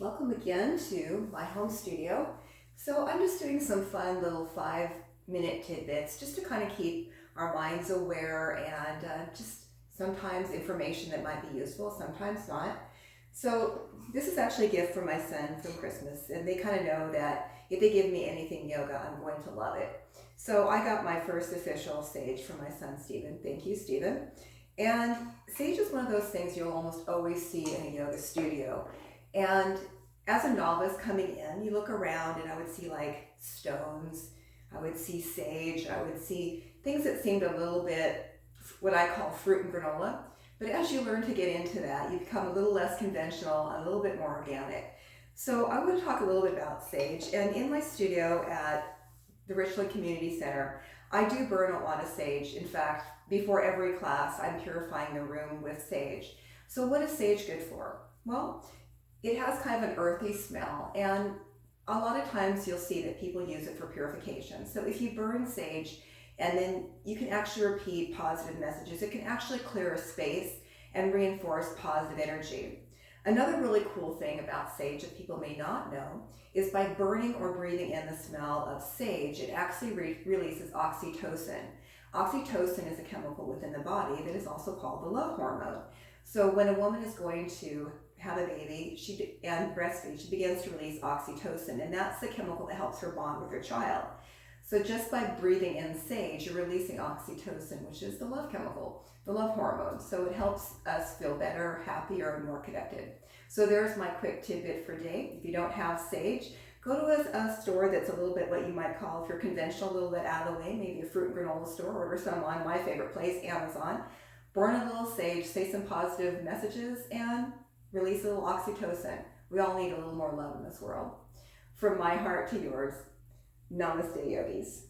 Welcome again to my home studio. So I'm just doing some fun little 5-minute tidbits just to kind of keep our minds aware and just sometimes information that might be useful, sometimes not. So this is actually a gift from my son from Christmas, and they kind of know that if they give me anything yoga, I'm going to love it. So I got my first official sage from my son Stephen. Thank you, Stephen. And sage is one of those things you'll almost always see in a yoga studio. And as a novice coming in, you look around and I would see like stones, I would see sage, I would see things that seemed a little bit what I call fruit and granola. But as you learn to get into that, you become a little less conventional, a little bit more organic. So I want to talk a little bit about sage. And in my studio at the Richland Community Center, I do burn a lot of sage. In fact, before every class, I'm purifying the room with sage. So what is sage good for? Well, it has kind of an earthy smell, and a lot of times you'll see that people use it for purification. So if you burn sage and then you can actually repeat positive messages, it can actually clear a space and reinforce positive energy. Another really cool thing about sage that people may not know is by burning or breathing in the smell of sage, it actually releases oxytocin. Oxytocin is a chemical within the body that is also called the love hormone. So when a woman is going to have a baby and breastfeed, she begins to release oxytocin, and that's the chemical that helps her bond with her child. So just by breathing in sage, you're releasing oxytocin, which is the love chemical, the love hormone. So it helps us feel better, happier, and more connected. So there's my quick tidbit for today. If you don't have sage, go to a store that's a little bit what you might call, if you're conventional, a little bit out of the way, maybe a fruit and granola store, order some on my favorite place, Amazon. Burn a little sage, say some positive messages, and release a little oxytocin. We all need a little more love in this world. From my heart to yours, Namaste, yogis.